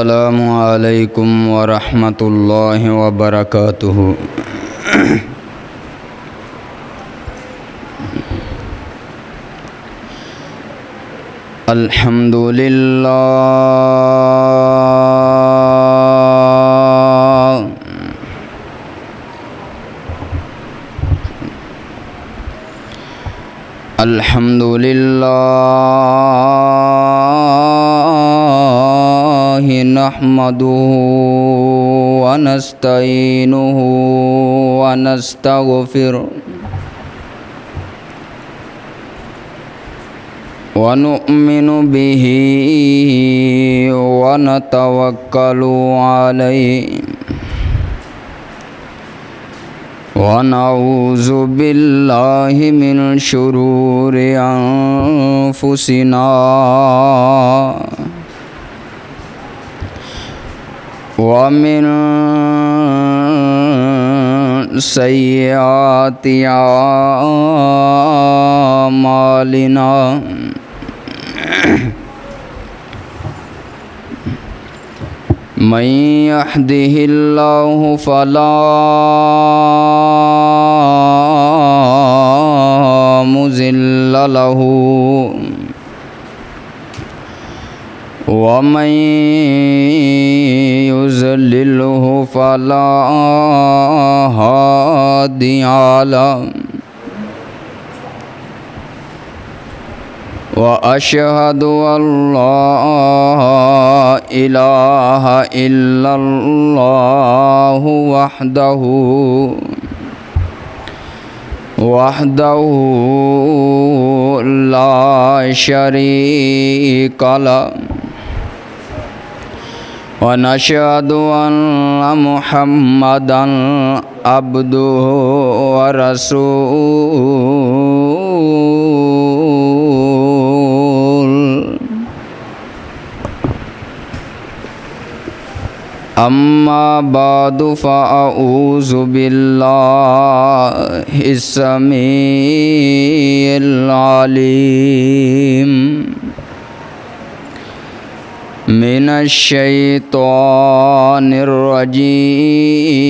السلام علیکم ورحمۃ اللہ وبرکاتہ۔ الحمد للہ الحمد للہ نحمده ونستعینه ونستغفره ونؤمن به ونتوکل علیہ ونعوذ باللہ من شرور انفسنا ومن سیئات اعمالنا من يهده الله فلا مضل له ومن يضلله فلا هادي له وأشهد أن لا إله إلا الله وحده لا شريك له ونشهد أن محمدًا عبده ورسوله أما بعد فأعوذ بالله السميع العليم من الشيطان الرجيم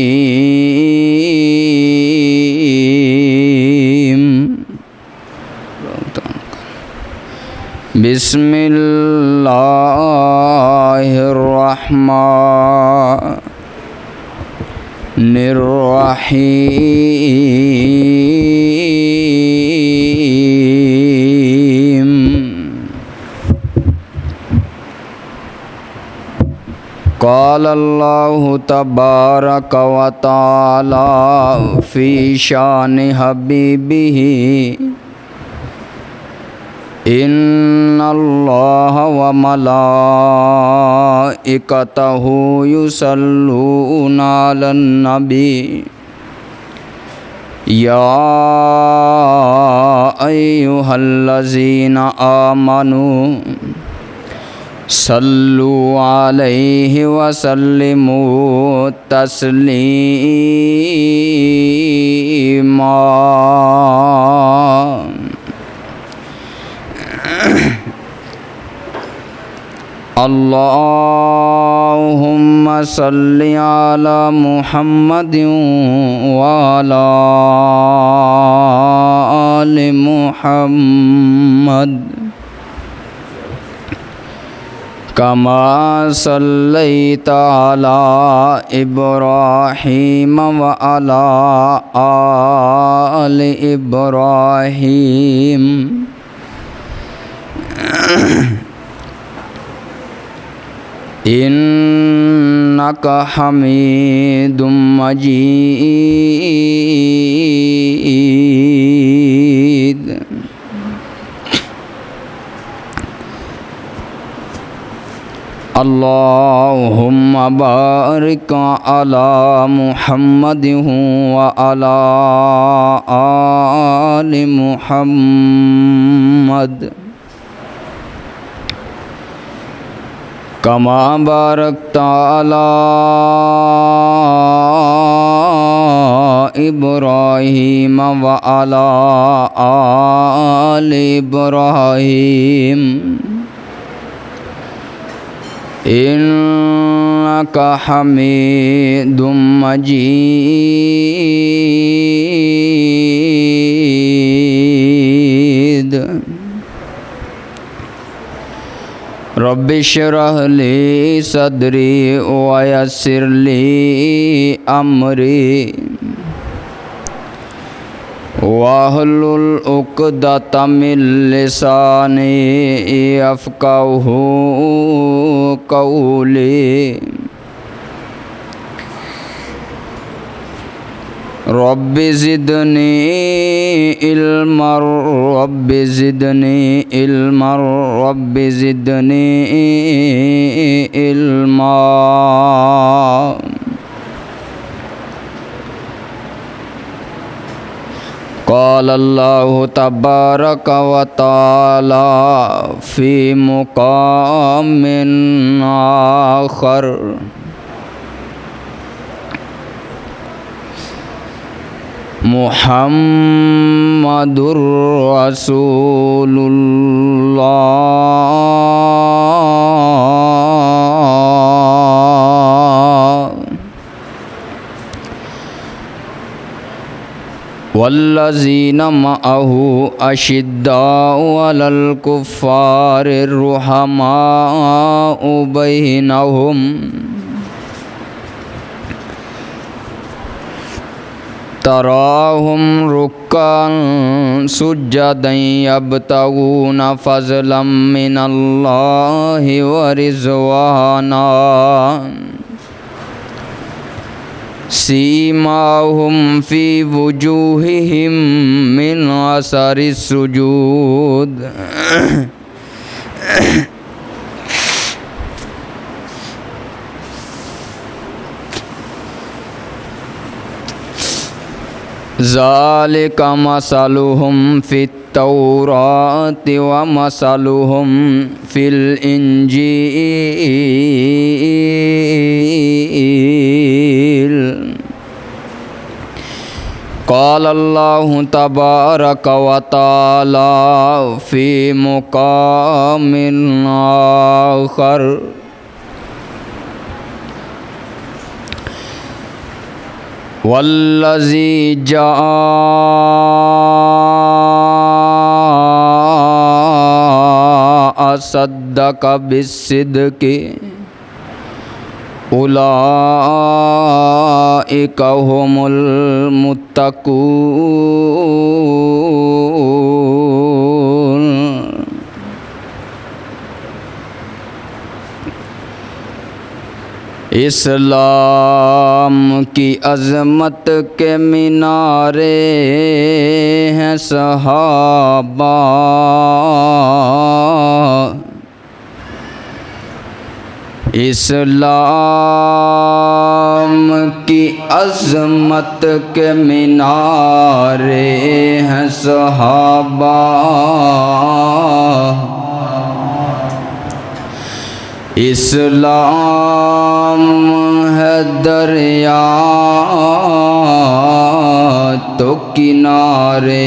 بسم الله الرحمن الرحيم قال الله تبارك وتعالى في شان حبيبه إن الله وملائكته يصلون على النبي يا أيها الذين آمنوا صلوا عليه وسلموا تسليما اللهم صل على محمد وعلى آل محمد كما صليت على إبراهيم وعلى آل إبراهيم إنك حميد مجيد اللهم بارك على محمد وعلى آل محمد كما باركت على إبراهيم وعلى آل إبراهيم إنك إنك حميد مجيد رب اشرح لي صدري ويسر لي أمري واحلل عقدة من لساني يفقهوا قولي رب زدني علما رب زدني علما رب زدني علما قال الله تبارك وتعالى في مقام آخر محمد رسول الله والذين معه أشداء على الكفار الرحماء بينهم تراهم ركعا سجدا يبتغون فضلا من الله ورضوانا سيماهم في وجوههم من أثر السجود ذلك مثلهم في التوراة ومثلهم في الإنجيل قال الله تبارك وتعالى في مقام آخر والذي جاء صدق بالصدق أولئك هم المتقون اسلام کی عظمت کے مینارے ہیں صحابہ اسلام کی عظمت کے مینارے ہیں صحابہ اسلام ہے دریا تو کنارے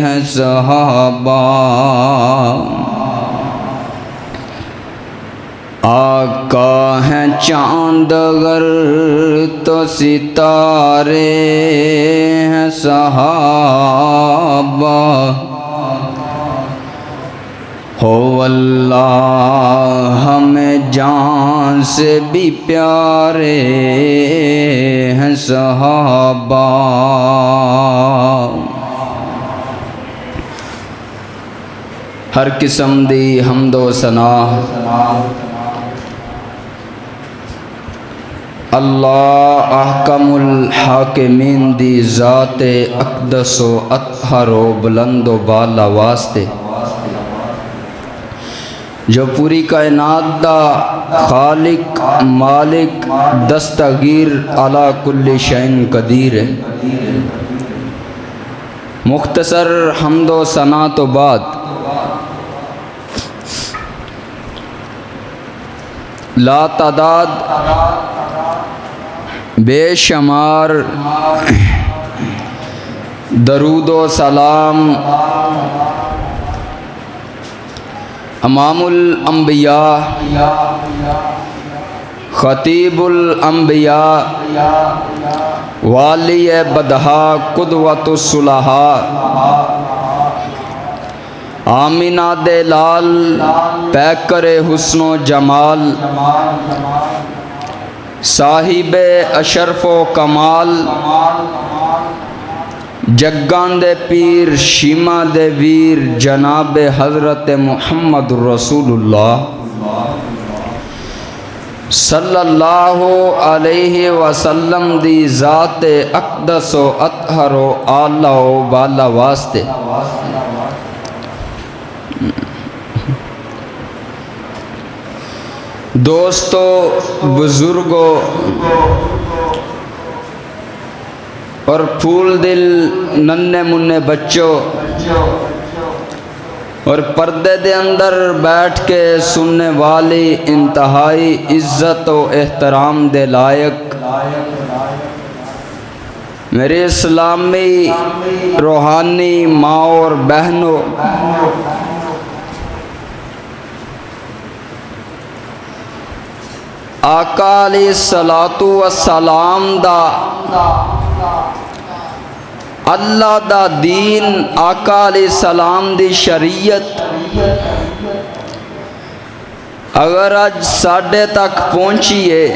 ہیں صحابہ آقا ہیں چاند گر تو ستارے ہیں صحابہ ہو اللہ ہمیں جان سے بھی پیارے ہیں صحابہ ہر قسم دی حمد و ثنا اللہ احکم الحاکمین دی ذات اقدس و اطہر و بلند و بالا واسطے جو پوری کائنات دا خالق مالک دستگیر علی کل شیء قدیر ہے۔ مختصر حمد و ثنا تو بعد لا تعداد بے شمار درود و سلام امام الانبیاء، خطیب الانبیاء، والی بدہا، قدوۃ الصلحاء، آمینہ دے لال، پیکر حسن و جمال، صاحب اشرف و کمال، جگاں دے پیر، شیما دے ویر، جناب حضرت محمد رسول اللہ صلی اللہ علیہ وسلم دی ذات اقدس و اطہر و اعلی و بالا واسطے دوستو، بزرگوں اور پھول دل ننھے منھے بچوں اور پردے دے اندر بیٹھ کے سننے والی انتہائی عزت و احترام دے لائق میرے اسلامی روحانی ماں اور بہنوں، آقا علیہ الصلوۃ والسلام دا اللہ دا دین، آقا علیہ السلام دی شریعت اگر اج ساڈے تک پہنچیے،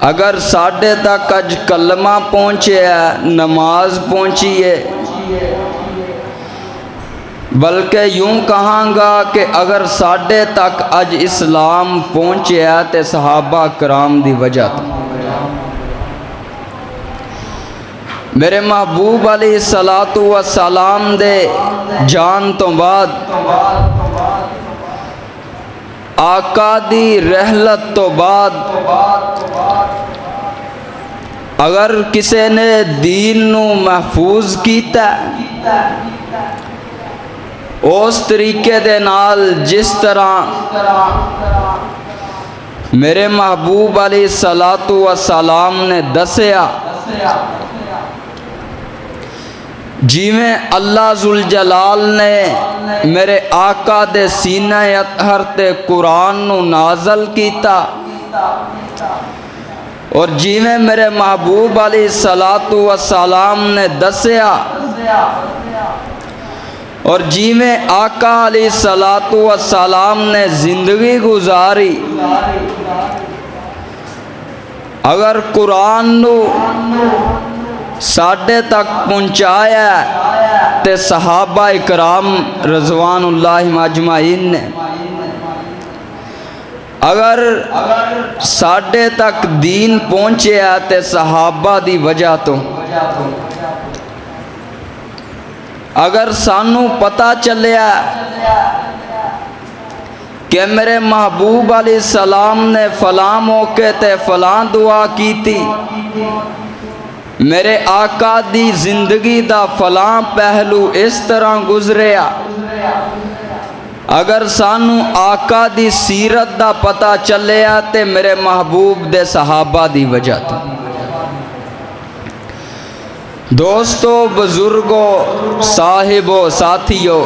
اگر ساڈے تک اج کلمہ پہنچے ہے، نماز پہنچی ہے، بلکہ یوں کہاں گا کہ اگر ساڈے تک اج اسلام پہنچے ہے تے صحابہ کرام دی وجہ تو میرے محبوب علیہ الصلوۃ والسلام دے جان تو بعد، آقا دی رحلت تو بعد، اگر کسی نے دین نو محفوظ کیتا اس طریقے دے نال جس طرح میرے محبوب علیہ الصلوۃ والسلام نے دسیا، جیویں اللہ ذوالجلال نے میرے آقا دے سینہ اطہر تے قرآن نو نازل کیتا، اور جیویں میرے محبوب علیہ الصلوۃ والسلام نے دسیا، اور جیویں آقا علیہ الصلوۃ والسلام نے زندگی گزاری، اگر قرآن نو ساڈے تک پہنچایا تے صحابہ اکرام رضوان اللہ اجمعین نے، اگر ساڈے تک دین پہنچیا تے صحابہ دی وجہ تو، اگر سانو پتہ چلیا کہ میرے محبوب علیہ السلام نے فلاں موقع تے فلاں دعا کی تھی، میرے آقا دی زندگی دا فلاں پہلو اس طرح گزریا، اگر سانو آقا دی سیرت دا پتہ چلیا تے میرے محبوب دے صحابہ دی وجہ تو دوستو، بزرگوں، صاحبوں، ساتھیوں،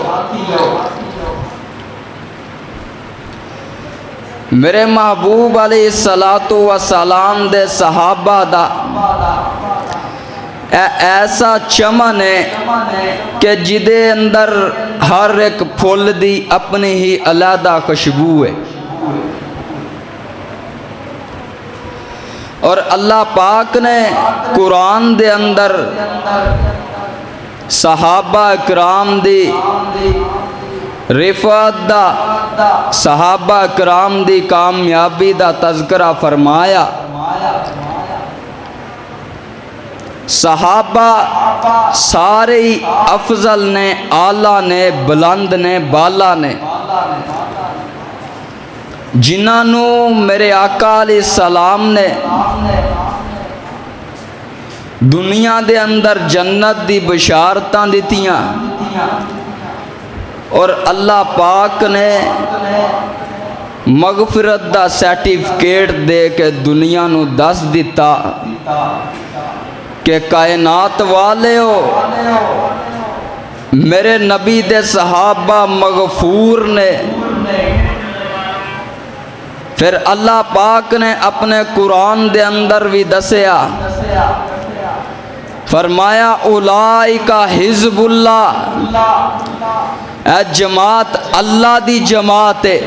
میرے محبوب علیہ الصلوۃ والسلام دے صحابہ دا ایسا چمن ہے کہ جدے اندر ہر ایک پھول دی اپنی ہی علیحدہ خوشبو ہے، اور اللہ پاک نے قرآن دے اندر صحابہ اکرام دی رفعت دا، صحابہ اکرام دی کامیابی دا تذکرہ فرمایا۔ صحابہ سارے افضل نے، اعلیٰ نے، بلند نے، بالا نے، جنہوں میرے آقا علیہ السلام نے دنیا دے اندر جنت دی بشارتاں دیتیاں، اور اللہ پاک نے مغفرت دا سرٹیفکیٹ دے کے دنیا نو دس دیتا کہ کائنات والے ہو، میرے نبی دے صحابہ مغفور نے۔ پھر اللہ پاک نے اپنے قرآن دے اندر بھی دسیا، فرمایا اولئک حزب اللہ، اے جماعت اللہ دی جماعت ہے۔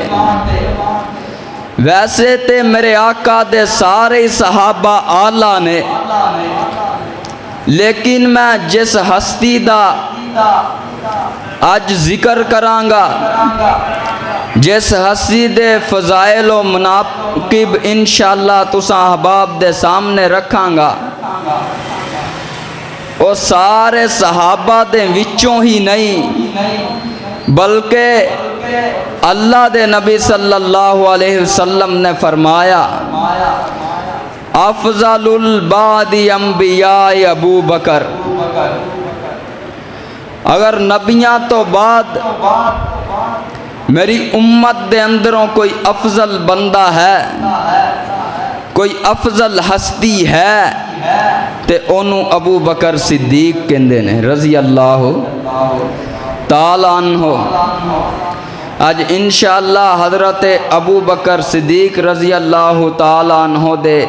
ویسے تے میرے آقا دے سارے صحابہ آلہ نے، لیکن میں جس ہستی دا آج ذکر کرانگا، جس ہستی دے فضائل و مناقب انشاءاللہ تساں احباب دے سامنے رکھاں گا، وہ سارے صحابہ دے وچوں ہی نہیں بلکہ اللہ دے نبی صلی اللہ علیہ وسلم نے فرمایا افضل البعد انبیاء ابو بکر، اگر نبیاں تو بعد میری امت دے اندروں کوئی افضل بندہ ہے، کوئی افضل ہستی ہے تے انہوں ابو بکر صدیق کہندے نے رضی اللہ تعالی عنہ۔ آج انشاءاللہ حضرت ابو بکر صدیق رضی اللہ تعالی عنہ دے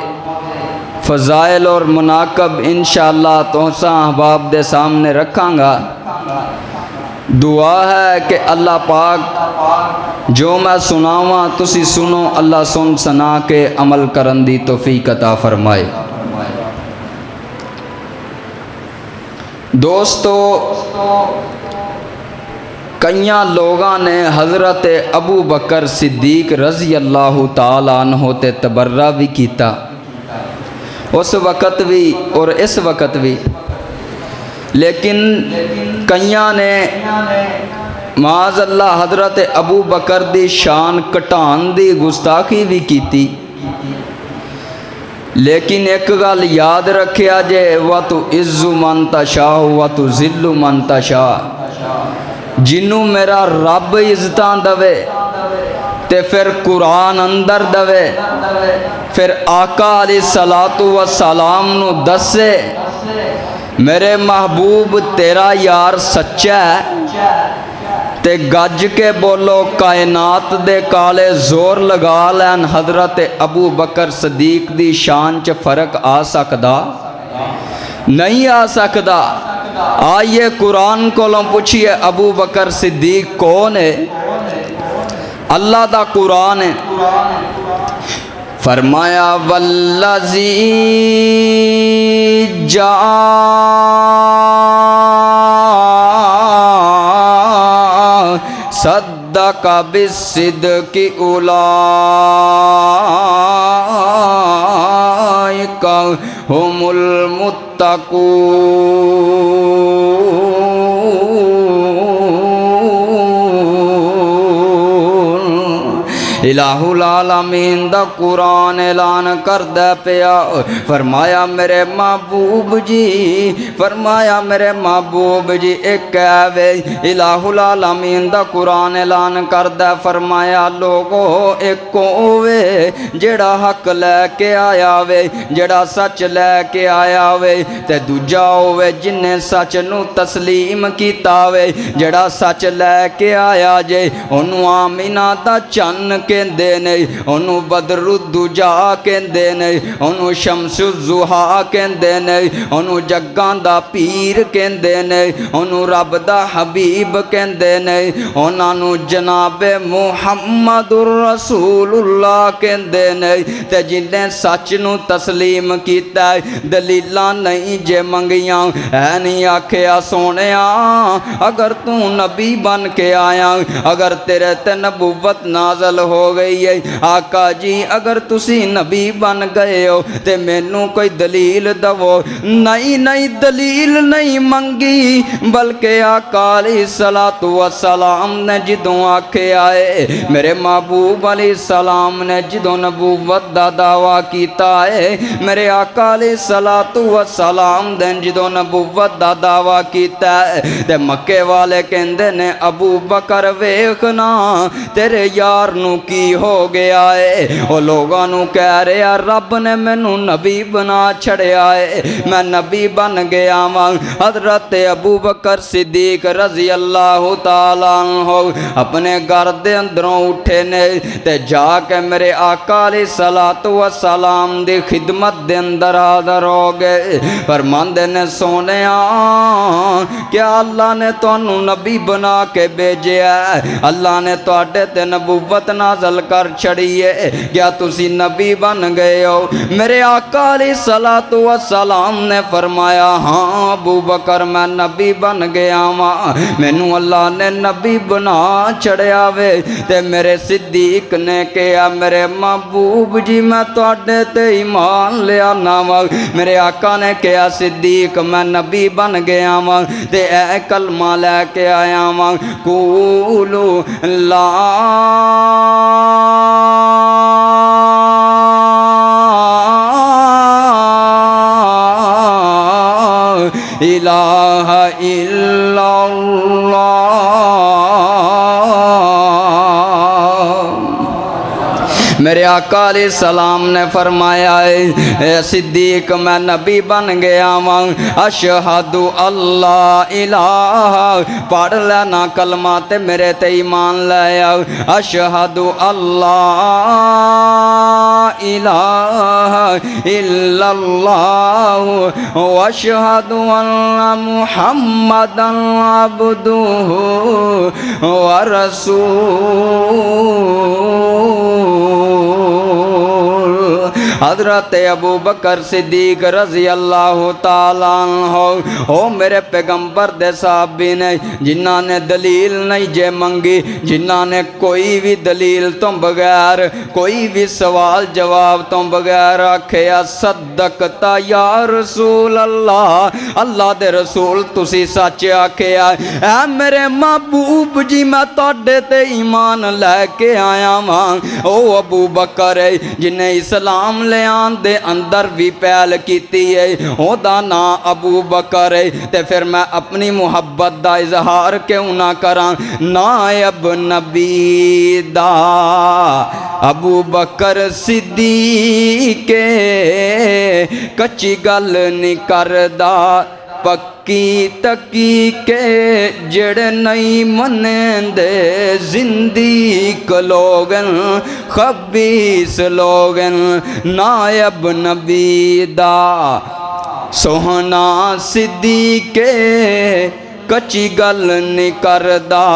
فضائل اور مناقب انشاءاللہ تحساں احباب دے سامنے رکھاں گا۔ دعا ہے کہ اللہ پاک جو میں سناواں تسی سنو، اللہ سن سنا کے عمل کرن دی توفیق عطا فرمائے۔ دوستو، کئیاں لوگاں نے حضرت ابو بکر صدیق رضی اللہ تعالی عنہ تے تبرہ بھی کیتا، اس وقت بھی اور اس وقت بھی، لیکن کئیاں نے معاذ اللہ حضرت ابو بکر دی شان کٹان دی گستاخی بھی کیتی۔ لیکن ایک گل یاد رکھیا جے، وَتُعِزُّ مَن تَشَاءُ وَتُذِلُّ مَن تَشَاءُ، جنوں میرا رب عزتاں دوے تے پھر قرآن اندر دوے، پھر آقا علیہ السلام نو دسے میرے محبوب تیرا یار سچا ہے، تے گج کے بولو کائنات دے کالے زور لگا لین حضرت ابو بکر صدیق دی شان چ فرق آ سکدا؟ نہیں آ سکدا۔ آئیے قرآن کولوں پوچھئے ابو بکر صدیق کون ہے؟ اللہ دا قرآن ہے۔ فرمایا والذی جاء صدق بالصدق اولئک هم المتقون۔ الہ العالمین دا قرآن اعلان کردہ پیا، فرمایا میرے محبوب جی، فرمایا میرے محبوب جی ایک ہے الہ العالمین دا قرآن اعلان کردہ، فرمایا لوگو ایک ہوئے جڑا حق لے کے آیا وے، جڑا سچ لے کے آیا وے، تے دوجا ہوئے جن نے سچ نو تسلیم کیتا وے، جڑا سچ لے کے آیا جے انہوں آمینہ دا چن کہندے نے، انہوں بدر الدجا کہندے نے، انہوں شمس الضحا کہندے نے، انہوں جگاں دا پیر کہندے نے، انہوں رب دا حبیب کہندے نے، انہوں جناب محمد الرسول اللہ کہندے نے۔ تے جنہیں سچ نو تسلیم کیتا ہے دلیلاں نہیں جے منگیاں، اے نہیں آکھیا سونیا اگر تو نبی بن کے آیا، اگر تیرے تے نبوت نازل ہو گئی ہے، آقا جی اگر تسی نبی بن گئے ہو تے مینوں کوئی دلیل دو، نہیں دلیل نہیں منگی، بلکہ آقا علیہ السلام نے جدوں آکھے آئے، میرے محبوب علیہ السلام نے جدوں نبوت دا دعویٰ کیتا ہے، میرے آقا علیہ السلام نے جدوں نبوت دا دعویٰ کیتا ہے، تے مکے والے کہندے نے ابو بکر ویکھنا تیرے یار نو کی ہو گیا ہے؟ وہ لوگوں نو کہہ رہے رب نے مینوں نبی بنا چھڑیا ہے، میں نبی بن گیا واں۔ حضرت ابو بکر صدیق رضی اللہ تعالیٰ عنہ اپنے گھر دے اندروں اٹھے نے تے جا کے میرے آقا علیہ الصلوۃ والسلام دی خدمت دے اندر حاضر ہو گئے۔ فرماندے نے سونیا کیا اللہ نے تانوں نبی بنا کے بھیجیا ہے؟ اللہ نے تواڈے تے نبوت نازل کر چھڑی ہے، کیا تسی نبی بن گئے ہو؟ میرے آقا علیہ الصلوۃ والسلام نے فرمایا ہاں ابو بکر میں نبی بن گیا واں، مینوں اللہ نے نبی بنا چھڑیا وے۔ تے میرے صدیق نے کہا میرے محبوب جی میں تواڈے تے ایمان لیا نا واں۔ میرے آقا نے کہا صدیق میں نبی بن گیا واں تے اے کلمہ لے کے آیا واں، قولو لا الہ الا اللہ۔ میرے آقا علیہ السلام نے فرمایا اے صدیق میں نبی بن گیا واں، اشہد اللہ الہ، پڑھ لینا کلمہ تے میرے تے ایمان لے آؤ، اشہد اللہ الہ الا اللہ واشہد ان محمدا عبدہ ورسولہ۔ حضرت ابو بکر صدیق رضی اللہ تعالیٰ عنہ او میرے پیغمبر دے صحابی نے جنہاں نے دلیل نہیں جے منگی، جنہاں نے کوئی بھی دلیل تو بغیر، کوئی بھی سوال جواب تو بغیر آکھیا صدقتا یا رسول اللہ، اللہ دے رسول تسی سچ آکھیا اے میرے محبوب جی میں تواڈے تے ایمان لے کے آیا واں۔ او ابو بکر ہے جنہیں اسلام لے آن دے اندر بھی پہل کیتی ہے، او دا نا ابو بکر ہے، تے پھر میں اپنی محبت دا اظہار کیوں نہ کراں؟ نائب نبی دا ابو بکر صدیق کچی گل نہیں کردا، پکی تکی کے جڑے نہیں منندے، زندیق لوگن خبیث لوگن، نائب نبی دا سوہنا صدیق کچی گل نہیں کردا،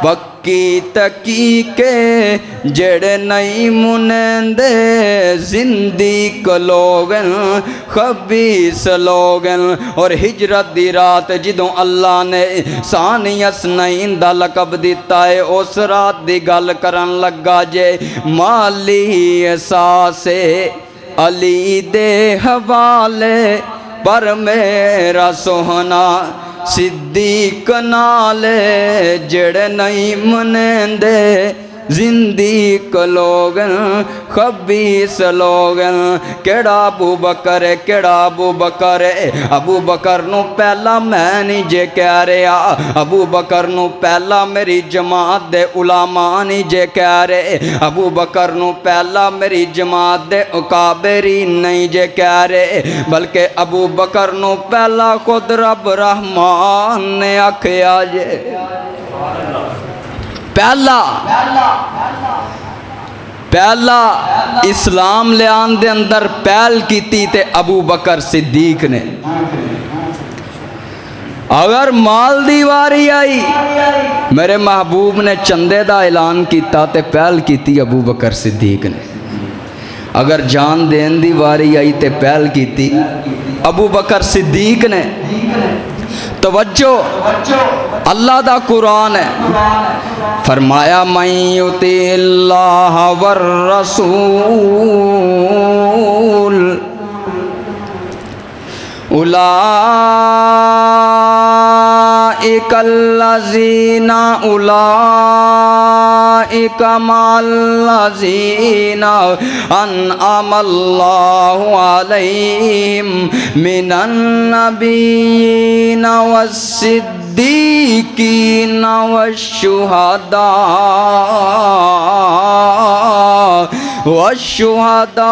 پکی تکی کے جڑے نہیں منندے، زندیق لوگن خبیث لوگن۔ اور ہجرت دی رات جدوں اللہ نے ثانی اثنین دا لقب دیتا ہے، اس رات دی گل کرن لگا جے، مالی احساس علی دے حوالے پر میرا سوہنا صدیق نالے جڑے نہیں منندے، زندیق لوگن خبیث لوگن۔ کیڑا ابو بکر ہے، کیڑا ابو بکر ہے؟ ابو بکر نو پہلا میں نہیں جے کہہ رہا، ابو بکر نو پہلا میری جماعت دے علماء نہیں جے کہہ رہے، ابو بکر نو پہلا میری جماعت دے اکابرین نہیں جے کہہ رہے، بلکہ ابو بکر نو پہلا خود رب رحمان نے آکھیا جے، پہلا اسلام لے آن دے اندر پہل کیتی تے ابو بکر صدیق نے۔ اگر مال دی واری آئی میرے محبوب نے چندے دا اعلان کیتا تے پہل کیتی ابو بکر صدیق نے۔ اگر جان دین دی واری آئی تے پہل کیتی ابو بکر صدیق نے۔ توجہ، اللہ دا قرآن ہے، فرمایا من یطع اللہ والرسول اولئک الذین مع الذین انعم اللہ علیہم من النبیین والصدیقین والشہداء والشهداء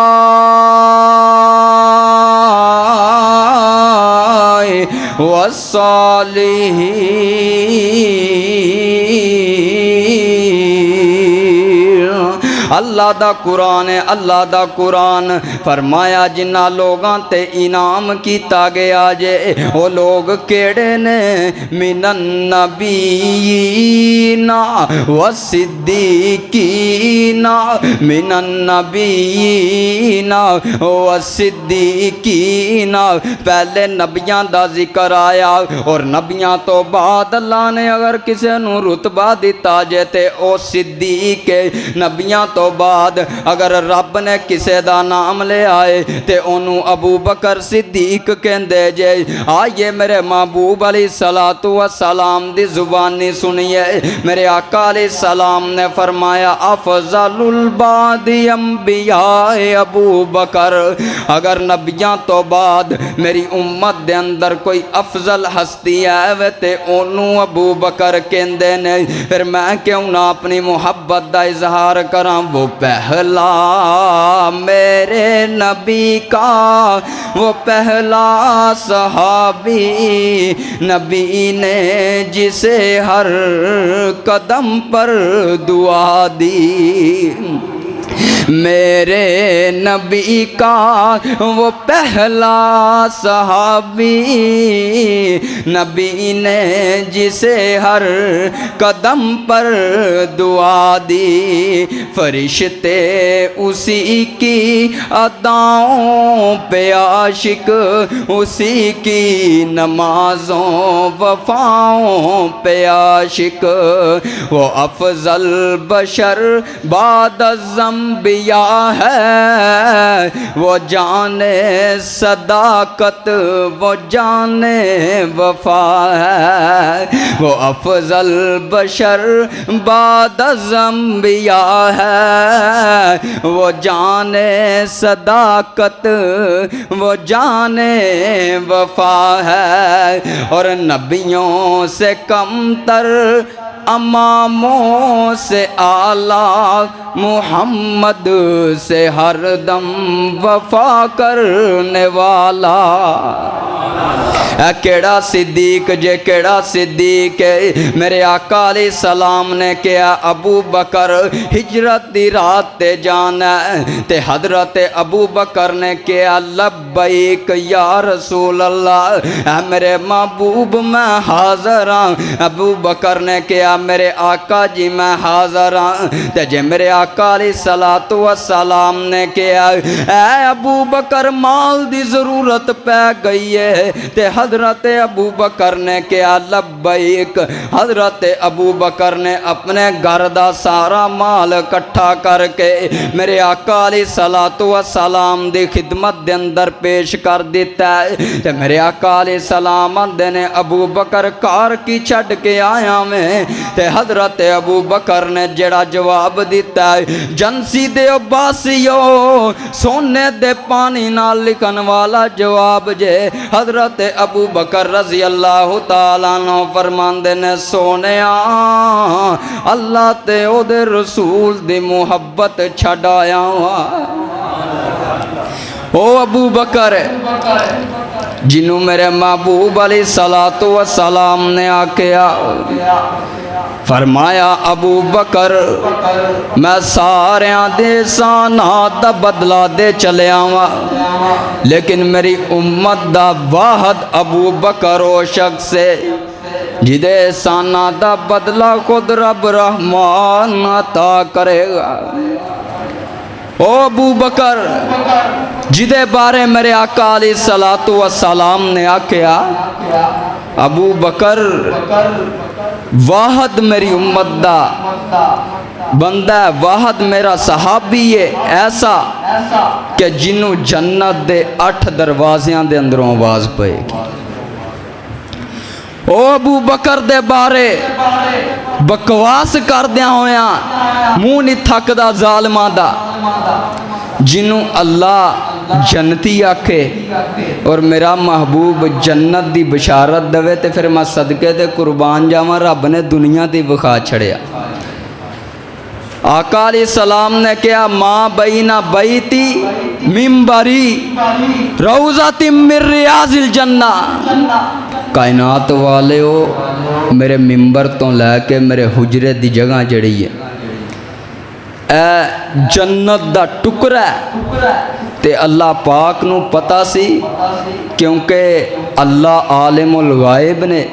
والصالحین۔ اللہ دا قرآن ہے، اللہ دا قرآن فرمایا جنہ لوگاں تے انعام کیتا گیا جے وہ لوگ کیڑے نے؟ من النبیین والصدیقین، من النبیین والصدیقین۔ پہلے نبیاں دا ذکر آیا اور نبیاں تو بعد اللہ نے اگر کسی نو رتبہ دیتا جے تے او صدیق ہے۔ نبیاں تو بعد اگر رب نے کسے دا نام لے آئے تے انہوں ابو بکر صدیق کہندے جے۔ آئیے میرے محبوب علیہ السلام دی زبانی سنیے، میرے آقا علیہ السلام نے فرمایا افضل البعد انبیاء ابو بکر۔ اگر نبیاں تو بعد میری امت دے اندر کوئی افضل ہستی ہے تے انہوں ابو بکر کہندے نے۔ پھر میں کیوں نہ اپنی محبت دا اظہار کراں؟ وہ پہلا میرے نبی کا، وہ پہلا صحابی نبی نے جسے ہر قدم پر دعا دی۔ میرے نبی کا وہ پہلا صحابی نبی نے جسے ہر قدم پر دعا دی۔ فرشتے اسی کی اداؤں پہ عاشق، اسی کی نمازوں وفاؤں پہ عاشق۔ وہ افضل بشر بعد الانبیاء ہے، وہ جانے صداقت، وہ جانے وفا ہے۔ وہ افضل بشر بعد الانبیاء ہے، وہ جانے صداقت، وہ جانے وفا ہے۔ اور نبیوں سے کم تر، اماموں سے اعلیٰ، محمد سے ہر دم وفا کرنے والا۔ اے کیڑا صدیق جے، کیڑا صدیق ہے؟ میرے آقا علیہ السلام نے کیا ابو بکر ہجرت دی رات تے جانا ہے تے حضرت ابو بکر نے کیا لبیک یا رسول اللہ، اے میرے محبوب میں حاضر ہاں۔ ابو بکر نے کیا میرے آقا جی میں حاضر ہاں۔ تے جے میرے آقا علیہ السلام نے کیا اے ابو بکر مال دی ضرورت پہ گئی ہے تے حضرت ابو بکر نے کیا لبیک۔ حضرت ابو بکر نے اپنے گھر دا سارا مال اکٹھا کر کے میرے آقا علیہ السلام دی خدمت دے اندر پیش کر دیتا ہے تے میرے آقا علیہ السلام دے نے ابو بکر کار کی چھڑ کے آیا میں تے حضرت ابو بکر نے جڑا جواب دیتا ہے جنسی دے عباسیو سونے دے پانی نال لکھن والا جواب جے۔ حضرت ابو بکر رضی اللہ تعالیٰ عنہ فرماندے نے سونیا اللہ تے او دے رسول دی محبت چھڑایا ہوا۔ او ابو بکر جنہوں میرے محبوب علیہ السلام نے آکیا فرمایا ابو بکر میں سارے دے سانات دا بدلہ دے چلے آواں لیکن میری امت دا واحد ابو بکر و شخص ہے جدے سانات دا بدلہ خود رب رحمان عطا کرے گا۔ او ابو بکر جدے بارے میرے آقا علیہ السلام نے آکیا ابو بکر واحد میری امت دا بندہ ہے، واحد میرا صحابی ہے ایسا کہ جنوں جنت دے 8 دروازیاں دے اندروں آواز پائے گی۔ او ابو بکر دے بارے بکواس کر دیا ہویا منہ نہیں تھک دا ظالمہ دا جنوں اللہ جنتی آکھے اور میرا محبوب جنت دی بشارت دوے تے پھر میں صدقے تے قربان جاواں رب نے دنیا دی وکھا چھڑیا۔ آقا علیہ السلام نے کیا ماں بینا بیتی ممبری روضۃ من ریاض الجنہ، کائنات والے ہو میرے ممبر تو لے کے میرے حجرے دی جگہ جڑی ہے اے جنت دا ٹکڑا ہے۔ تے اللہ پاک نو پتا سی، کیونکہ اللہ عالم الغائب نے،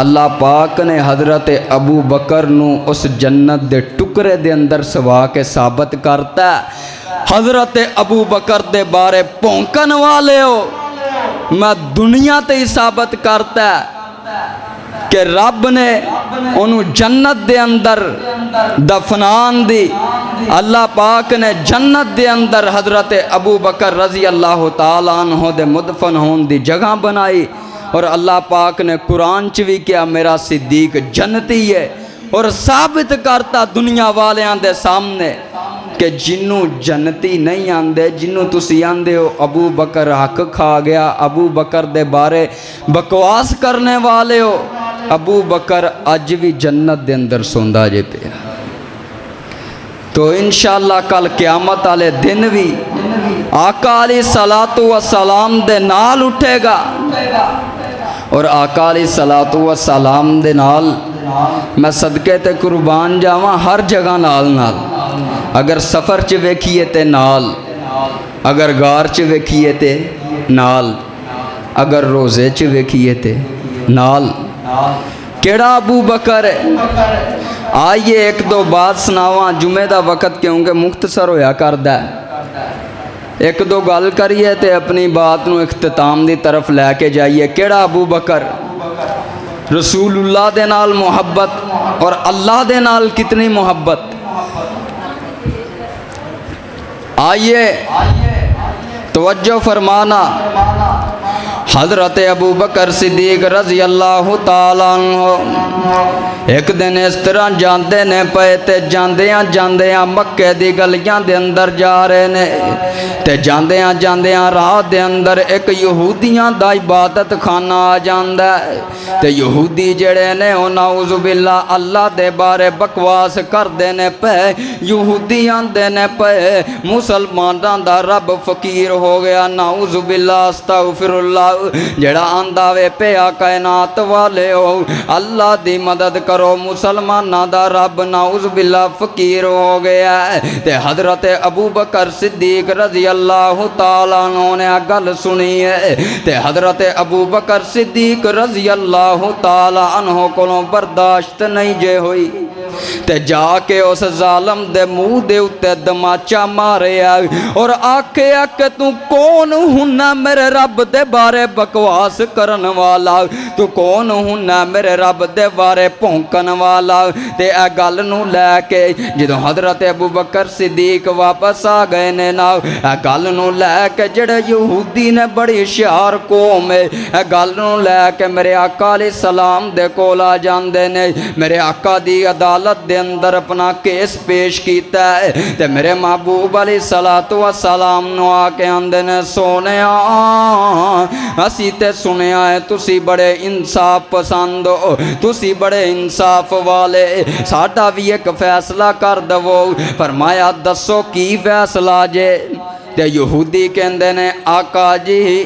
اللہ پاک نے حضرت ابو بکر نو اس جنت دے ٹکڑے دے اندر سوا کے ثابت کرتا ہے۔ حضرت ابو بکر دے بارے پونکن والے ہو، میں دنیا تے ہی ثابت کرتا ہے کہ رب نے انہوں جنت دے اندر دفنان دی، اللہ پاک نے جنت دے اندر حضرت ابو بکر رضی اللہ تعالیٰ عنہ دے مدفن ہون دی جگہ بنائی، اور اللہ پاک نے قرآن چ بھی کیا میرا صدیق جنتی ہے، اور ثابت کرتا دنیا والیاں دے سامنے کہ جنوں جنتی نہیں آندے، جنوں تسی آندے ہو ابو بکر حق کھا گیا، ابو بکر دے بارے بکواس کرنے والے ہو، ابو بکر اج بھی جنت دے اندر سوندا جے پیا۔ تو انشاءاللہ کل قیامت والے دن بھی آقا علیہ الصلوۃ والسلام دے نال اٹھے گا، اور آقا علیہ الصلوۃ والسلام دے نال میں صدقے تے قربان جاواں ہر جگہ نال نال، اگر سفر چ ویکھیے تے نال، اگر غار چ ویکھیے تے نال، اگر روزے چ ویکھیے تے نال۔ کیڑا ابو بکر ہے؟ آئیے ایک دو بات سناواں، جمعہ دا وقت کیونکہ مختصر ہویا کردا ہے، ایک دو گل کریے تے اپنی بات نو اختتام دی طرف لے کے جائیے۔ کیڑا ابو بکر؟ رسول اللہ دے نال محبت، اور اللہ دے نال کتنی محبت۔ آئیے توجہ فرمانا، حضرت ابو بکر صدیق رضی اللہ تعالیٰ عنہ ایک دن اس طرح جاندے نے پے تے جاندیاں جاندیاں مکے دی گلیاں دے اندر جا رہے نے، تے جاندیاں جاندیاں راہ دے اندر ایک یہودیاں دا عبادت خانہ آ جاندا ہے، تے یہودی جڑے نے او نعوذ باللہ اللہ دے بارے بکواس کردے نے پے، یہودی آندے نے پے مسلماناں دا رب فقیر ہو گیا، نعوذ باللہ استغفر اللہ، جڑا آندا وے پیا کائنات والے ہو اللہ دی مدد کرو، مسلماناں دا رب نعوذ باللہ فقیر ہو گیا ہے۔ تے حضرت ابو بکر صدیق رضی اللہ تعالیٰ عنہ نے گل سنی ہے، تے حضرت ابو بکر صدیق رضی اللہ تعالیٰ عنہ کو برداشت نہیں جے ہوئی، تے جا کے اس ظالم دے منہ دے اتے دماچا مارے آئی، اور آکھے کہ تو کون ہونا میرے رب دے بارے بکواس کرن والا، تو کون ہونا میرے رب دے بارے پونکن والا۔ تے اے گل نو لے کے جدوں حضرت ابو بکر صدیق واپس آ گئے نے نا، اے گل نو لے کے جڑے یہودی نے بڑی شعار قوم ہے، اے گل نو لے کے میرے آقا علیہ السلام دے کول آ جاندے نے، میرے آقا دی عدالت دے اندر اپنا کیس پیش کیتا ہے، تے میرے محبوب علیہ السلام نو آ کے آندے نے سونیا اسی تے سنیا ہے تسی بڑے انصاف پسند ہو، تسی بڑے انصاف والے، ساڈا بھی ایک فیصلہ کر دو۔ فرمایا دسو کی فیصلہ جے؟ تے یہودی کہندے نے آقا جی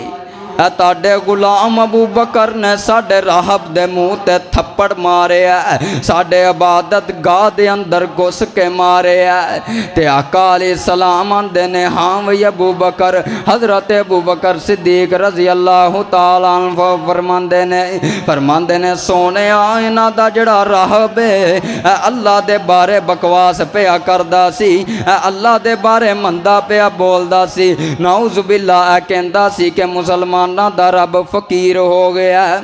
اے تاڑے غلام ابو بکر نے ساڑے راہب دے منہ تے تھپڑ مارے ہے، ساڑے عبادت گاہ دے اندر گھس کے مارے ہے۔ تے آقا علیہ السلام آندے نے ہاں وی ابو بکر، حضرت ابو بکر صدیق رضی اللہ تعالیٰ عنہ فرماندے نے سونے آئینہ دا جڑا راہب ہے اے اللہ دے بارے بکواس پیا کردا سی، اے اللہ دے بارے مندہ پیا بولدا سی، نعوذ باللہ اے کہندا سی کہ مسلمان دا رب فقیر ہو گیا ہے،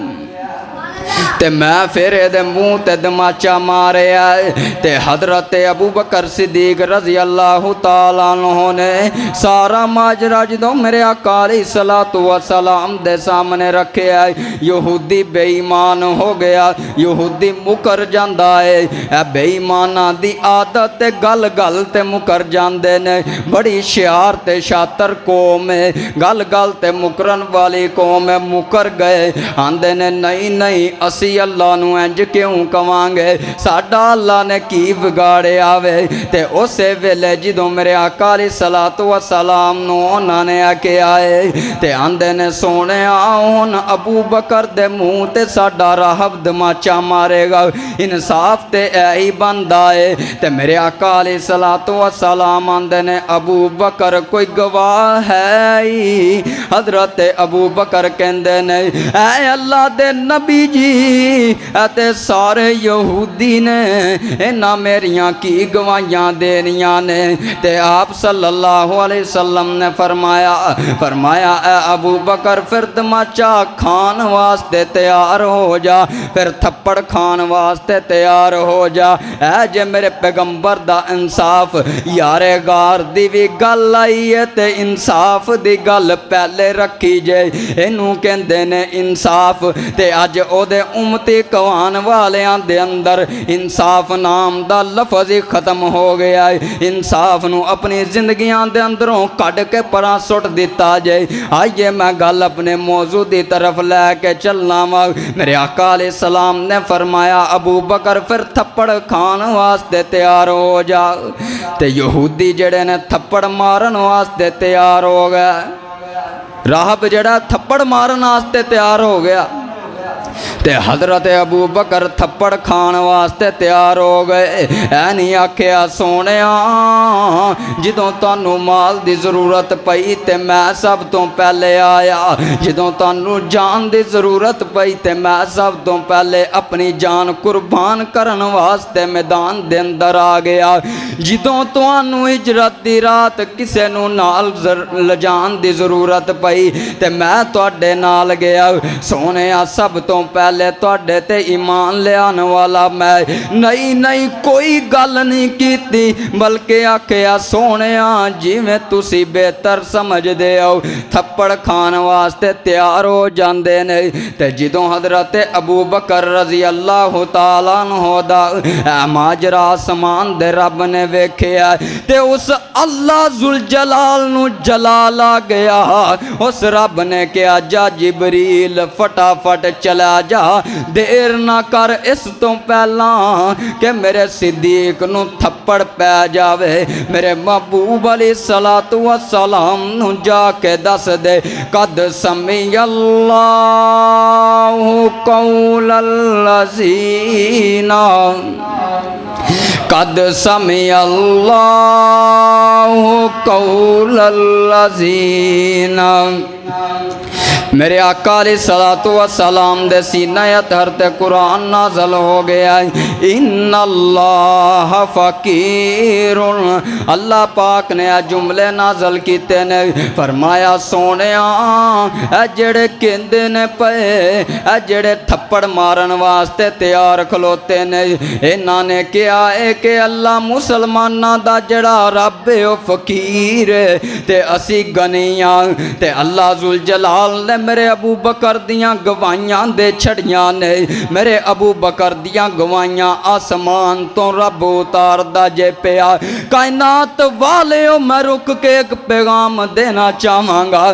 تے میں پھر دے منہ تے دماچا مارے آئے۔ تے حضرت ابو بکر صدیق رضی اللہ تعالیٰ عنہ نے سارا ماجرا جدوں میرے آقا علیہ السلام دے سامنے رکھے آئے، یہودی بے ایمان ہو گیا، یہودی مکر جاندہ ہے، اے بے ایمانہ دی عادت گل گل تے مکر جاندے نے، بڑی شعار تے شاطر قوم ہے، گل گل تے مکرن والی قوم ہے، مکر گئے، آندے نے نہیں نہیں اسی اللہ نو انج کیوں کواںگے ساڈا اللہ نے کی بگاڑیا وے تے اسے ویلے جدوں میرے آقا علیہ الصلوۃ والسلام نو انہاں نے آکے آئے تے آندے نے سونے ہن ابو بکر دے منہ تے ساڈا راہب دماچا مارے گا انصاف تے ہی بندا ہے تے میرے آقا علیہ الصلوۃ والسلام آندے نے ابو بکر کوئی گواہ ہے ہی حضرت ابو بکر کہندے نے اے اللہ دے نبی جی تے سارے یہودی نے انہاں میریاں کی گواہیاں دینیاں نے تے آپ صلی اللہ علیہ وسلم نے فرمایا اے ابو بکر پھر تماچا کھان واسطے تیار ہو جا پھر تھپڑ کھان واسطے تیار ہو جا اے جے میرے پیغمبر دا انصاف یارے گار دی بھی گل آئی ہے تے انصاف دی گل پہلے رکھی جائے انہوں کہندے نے انصاف تے اج او دے امتی کوان والیاں دے اندر انصاف نام دا لفظ ہی ختم ہو گیا ہے انصاف نو اپنی زندگیاں دے اندروں کڈ کے پراں سٹ دیتا جائے آئیے میں گل اپنے موضوع دی طرف لے کے چلنا وا میرے آقا علیہ السلام نے فرمایا ابو بکر پھر تھپڑ کھان واسطے تیار ہو جا تے یہودی جڑے نے تھپڑ مارن واسطے تیار ہو گیا راہب جڑا تھپڑ مارن واسطے تیار ہو گیا تے حضرت ابو بکر تھپڑ کھان واسطے تیار ہو گئے اے نہیں آکھیا سونیا جدوں تانوں مال دی ضرورت پئی تے میں سب تو پہلے آیا جدوں تانوں جان دی ضرورت پئی تے میں سب تو پہلے اپنی جان قربان کرن واسطے میدان دے اندر آ گیا جدوں تانوں ہجرت دی رات کسے نوں نال لجان دی ضرورت پئی تے میں تواڈے نال گیا سونیا سب تو پہلے تواڈے تے ایمان لے آن والا میں نہیں کوئی گل نہیں کیتی بلکہ آکھیا سونیا جی میں تسی بہتر سمجھ دے ہو تھپڑ کھان واسطے تیار ہو جاندے نے تے جدوں حضرت ابو بکر رضی اللہ تعالیٰ عنہ دا ماجرا آسمان دے رب نے ویکھیا تے اس اللہ ذوالجلال نو جلال آ گیا اس رب نے کہا جا جبریل فٹافٹ چلا جا دیر نہ کر اس تو پہلا کہ میرے صدیق نو تھپڑ پہ جاوے میرے محبوب علیہ الصلوۃ والسلام نو جا کے دس دے قد سمع اللہ قول الذین قد سمع اللہ قول الذین میرے آقا علیہ الصلوۃ والسلام دے سینہ اطہر تے قرآن نازل ہو گیا ان اللہ فقیر اللہ پاک نے جملے نازل کیتے نے فرمایا سونیا اے جڑے کہندے نے پئے اے جڑے تھپڑ مارن واسطے تیار کھلوتے نے انہاں نے کہا اے کہ اللہ مسلماناں دا جڑا رب ہے او فقیر ہے تے اسی غنیاں تے اللہ ذوالجلال نے میرے ابو بکر دیاں گواہیاں دے چھڑیاں نے میرے ابو بکر دیاں گواہیاں آسمان تو رب اتار دا جے پیا کائنات والے میں رک کے ایک پیغام دینا چاہاں گا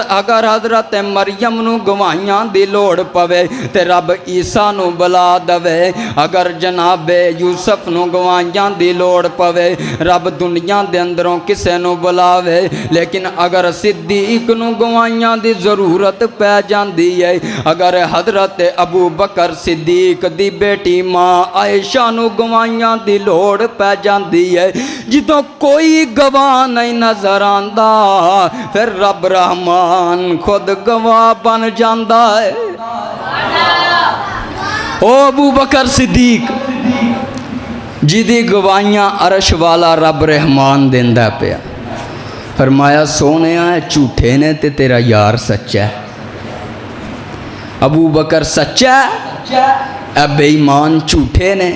اگر حضرت مریم نو گواہیاں دی لوڑ پوے تے رب عیسیٰ نو بلا دوے اگر جناب یوسف نو گواہیاں دی لوڑ پوے رب دنیا دے اندروں کسے نو بلاوے لیکن اگر صدیق نو گواہیاں دی ضرورت پہ جاندی ہے اگر حضرت ابو بکر صدیق دی بیٹی ماں عائشہ نو گواہیاں دی لوڑ پہ جاندی ہے جدوں کوئی گواہ نہیں نظر آندا پھر رب رحمان خود گواہ بن جاندا ہے او ابو بکر صدیق جدی گواہیاں عرش والا رب رحمان دیندا پیا فرمایا سونیا جھوٹے نے تے تیرا یار سچا ہے ابو بکر سچا ہے اے بے ایمان جھوٹے نے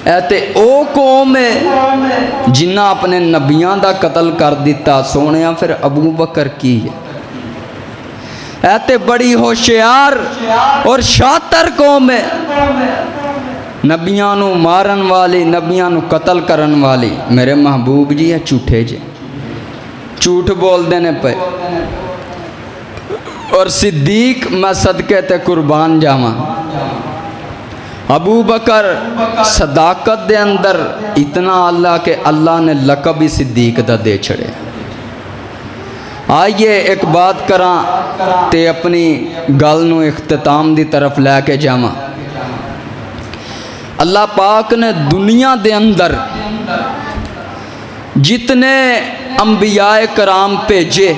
اے تے او قوم ہے جنہ اپنے نبیاں دا قتل کر دیتا سونیا پھر ابو بکر کی ہے اے تے بڑی ہوشیار اور شاطر قوم ہے نبیاں نو مارن والی نبیاں نو قتل کرن والی میرے محبوب جی ہے جھوٹے جی جھوٹ بول دینے پہ اور صدیق میں صدقے تے قربان جاواں ابو بکر صداقت دے اندر اتنا اللہ کہ اللہ نے لقب ہی صدیق دا دے چھڑے۔ آئیے ایک بات کراں تے اپنی گل نو اختتام دی طرف لے کے جاواں۔ اللہ پاک نے دنیا دے اندر جتنے انبیاء کرام بھیجے،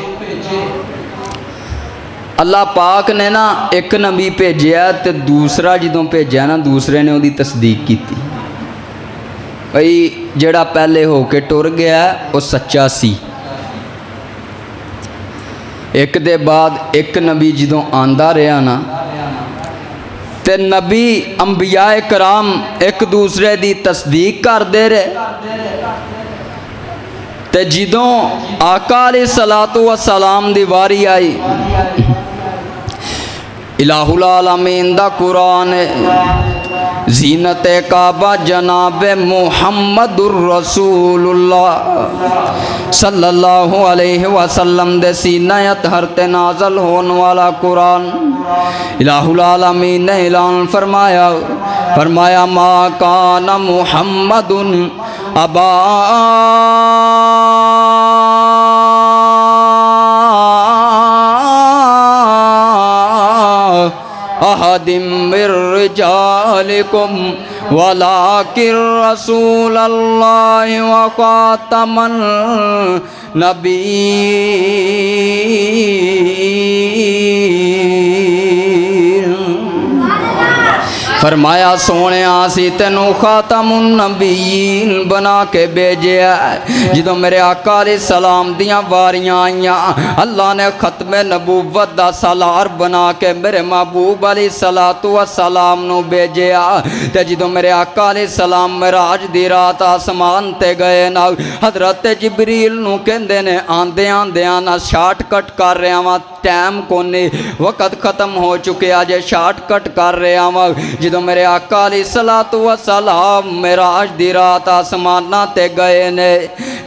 اللہ پاک نے نا ایک نبی بھیجیا تے دوسرا جدوں بھیجیا نا دوسرے نے وہ تصدیق کی تھی، بھئی جڑا پہلے ہو کے ٹر گیا وہ سچا سی۔ ایک دے بعد ایک نبی جدوں آندا رہا نا تے نبی انبیاء کرام ایک دوسرے دی تصدیق کر دے رہے، تے جدوں آقا علیہ السلام دی واری آئی، الہ العالمین دا قرآن زینت کعبہ جناب محمد الرسول اللہ صلی اللہ علیہ وسلم دے سینہ اطہر تے نازل ہون والا قرآن، الہ العالمین نے اعلان فرمایا ما کان محمد ابا احد من رجالکم ولکن رسول اللہ وخاتم النبیین۔ فرمایا سونے آسی تینوں خاتم النبیین بنا کے بھیجیا ہے۔ جدوں میرے آقا علیہ السلام دیاں واریاں آئیاں اللہ نے ختم نبوت دا سالار بنا کے میرے محبوب علیہ السلام نو بھیجیا، تے جدوں میرے آقا علیہ السلام معراج دی رات آسمان تے گئے نا حضرت جبریل نو کہندے نے آندیاں نا شارٹ کٹ کر رہا ہاں، ٹائم کونے وقت ختم ہو چکے آجے شارٹ کٹ کر رہا ہاں۔ جدوں میرے آقا علیہ السلام معراج دی رات آسماناں تے گئے نے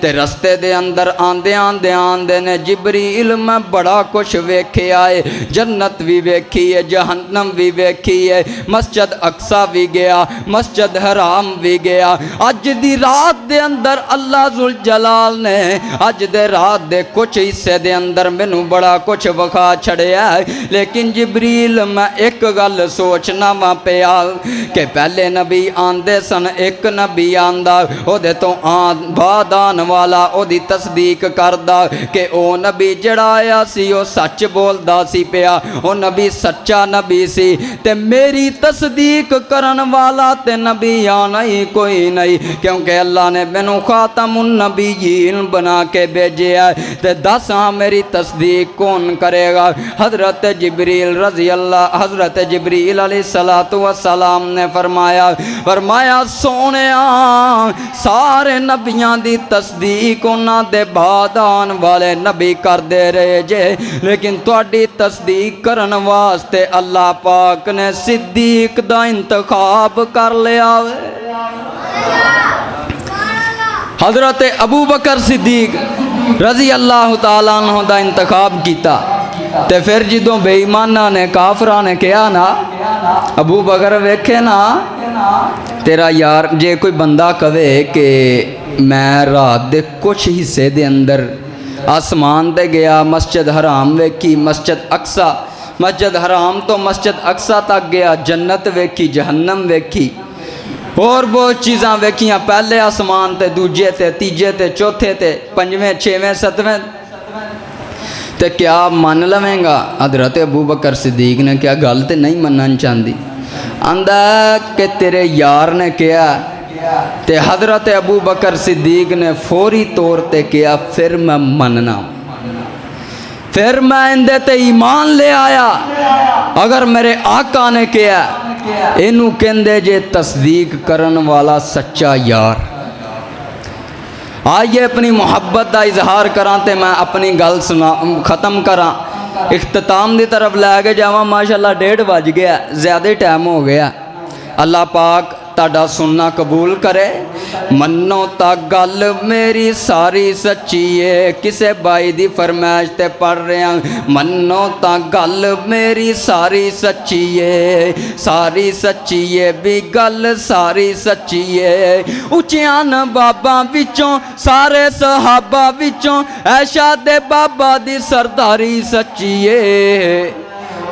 تے رستے دے اندر آندے نے جبریل میں بڑا کچھ ویکھیا ہے، جنت بھی ویکھی ہے، جہنم بھی ویکھی ہے، مسجد اقصی بھی گیا، مسجد حرام بھی گیا۔ اج دی رات دے اندر اللہ ذوالجلال نے اج دے رات دے کچھ حصے دے اندر مینوں بڑا کچھ وکھا چھڑیا ہے، لیکن جبریل میں ایک گل سوچنا وا پیا کہ پہلے نبی آندے سن، ایک نبی آندا او دے تو بعد آن والا او دی تصدیق کردا کہ او نبی جڑا آیا سی او سچ بولدا سی پیا، او نبی سچا نبی سی، تے میری تصدیق کرن والا تے نبی آنا ہی کوئی نہیں، کیونکہ اللہ نے مینوں خاتم النبیین بنا کے بھیجیا ہے۔ تے دس ہاں میری تصدیق کون کرے گا؟ حضرت جبریل رضی اللہ، حضرت جبریل علیہ السلام نے فرمایا سونیاں سارے نبیاں دی تصدیق انہاں دے بعد آن والے نبی کر دے رہے جے، لیکن تواڈی تصدیق کرن واسطے اللہ پاک نے صدیق دا انتخاب کر لیا۔ حضرت ابو بکر صدیق رضی اللہ تعالیٰ عنہ دا انتخاب کیتا، تے پھر جدوں بے ایمانہ نے کافراں نے کہا نا ابو بکر ویکھے نا تیرا یار، جے کوئی بندہ کہے کہ میں رات دے کچھ حصے دے اندر آسمان تے گیا، مسجد حرام ویکھی، مسجد اقصی، مسجد حرام تو مسجد اقصی تک گیا، جنت ویکھی، جہنم ویکھی، اور بہت چیزاں ویکھیاں، پہلے آسمان تے، دوجے تے، تیجے تے، چوتھے تے، پنجویں، چھویں، ستویں، تے کیا مان لویں گا؟ حضرت ابو بکر صدیق نے کیا گل تے نہیں منن چاہندی، آندا کہ تیرے یار نے کیا، تے حضرت ابو بکر صدیق نے فوری طور تے کیا پھر میں مننا، پھر میں اندے تے ایمان لے آیا۔ اگر میرے آقا نے کیا اینو کہندے جے تصدیق کرن والا سچا یار۔ آئیے اپنی محبت دا اظہار کراں تے میں اپنی گل ختم کراں، اختتام دی طرف لے کے جاواں۔ ماشاءاللہ 1:30 بج گیا، زیادہ ٹائم ہو گیا۔ اللہ پاک تاڈا سننا قبول کرے منو تا گل میری ساری سچی ہے کسے بائی دی فرمائش تے پڑھ رہے ہیں منو تا گل میری ساری سچی ہے ساری سچی ہے بھی گل ساری سچی ہے اچیان بابا وچوں سارے صحابہ وچوں ایشا دے بابا دی سرداری سچی ہے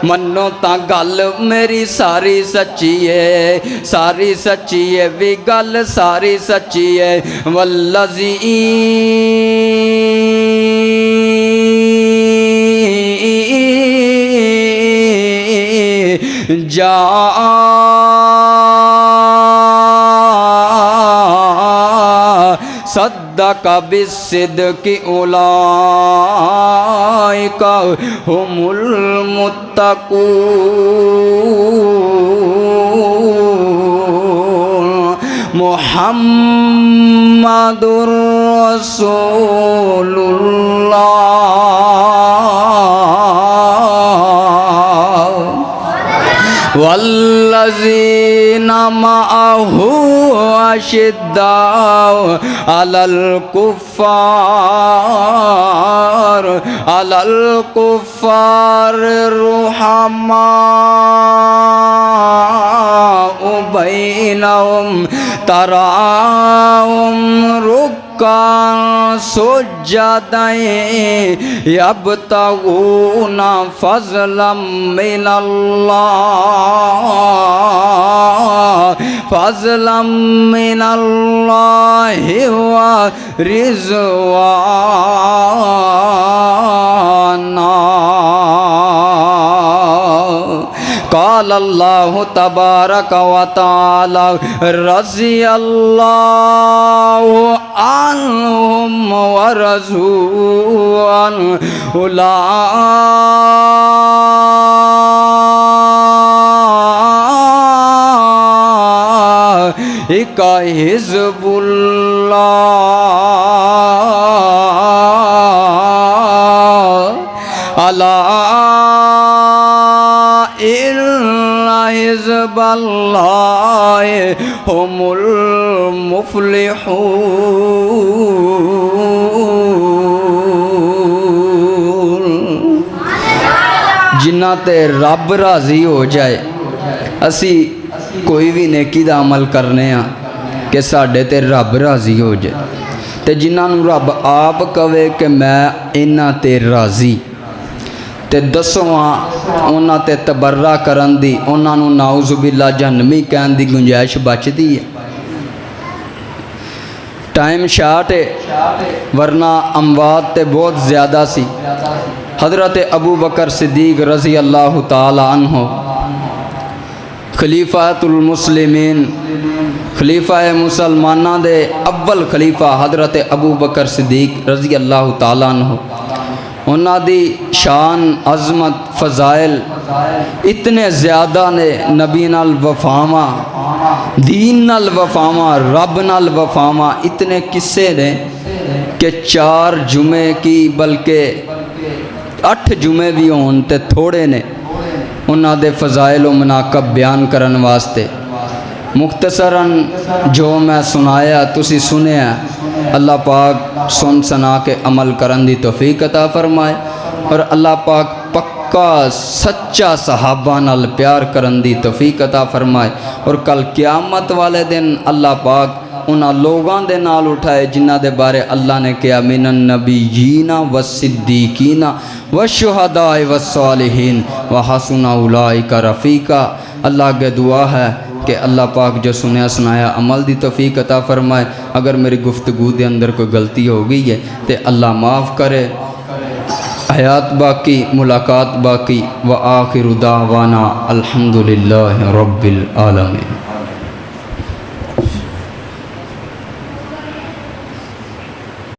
منو تا گل میری ساری سچی ہے ساری سچی ہے بھی گل ساری سچی ہے والذی صدق بالصدق اولئک هم المتقون محمد رسول اللہ والذین معه اشداء علی الکفار رحماء بینہم تراہم رکعا سجدا یبتغون فضلا من اللہ فضلا من اللہ ورضوانا قال اللہ تبارک و تعالی رضی اللہ عنہم ورضوا عنہ اولئک حزب اللہ الا حزب اللہ هم المفلحون جنہ تے رب راضی ہو جائے اسی کوئی بھی نیکی دا عمل کرنے ہاں کہ ساڈے تے رب راضی ہو جائے تے جنہاں نوں رب آپ کہے کہ میں انہاں تے راضی تے دسواں انہاں تے تبرہ کرن دی انہاں نوں نعوذ باللہ جہنمی کہن دی گنجائش بچدی ہے ٹائم شارٹ ہے ورنہ اموات تے بہت زیادہ سی حضرت ابو بکر صدیق رضی اللہ تعالی عنہ خلیفۃ المسلمین خلیفہ مسلمانہ دے اول خلیفہ حضرت ابو بکر صدیق رضی اللہ تعالیٰ عنہ انہاں دی شان عظمت فضائل اتنے زیادہ نے نبی نال وفاواں دین نال وفاواں رب نال وفاواں اتنے قصے نے کہ 4 جمعے کی بلکہ 8 جمعے بھی ہون تے تھوڑے نے انہاں دے فضائل و مناقب بیان کرن واسطے مختصراً جو میں سنایا تسی سنیا اللہ پاک سن سنا کے عمل کرن دی توفیق عطا فرمائے اور اللہ پاک پکا سچا صحابہ نال پیار کرن دی توفیق عطا فرمائے اور کل قیامت والے دن اللہ پاک انہاں لوگاں دے نال اٹھائے جنہ دے بارے اللہ نے کیا من النبیین والصدیقین والشہداء والصالحین وحسن اولئک رفیقا اللہ کے دعا ہے کہ اللہ پاک جو سنیا سنایا عمل دی توفیق عطا فرمائے اگر میری گفتگو دے اندر کوئی غلطی ہو گئی ہے تو اللہ معاف کرے حیات باقی ملاقات باقی وآخر دعوانا الحمدللہ رب العالمین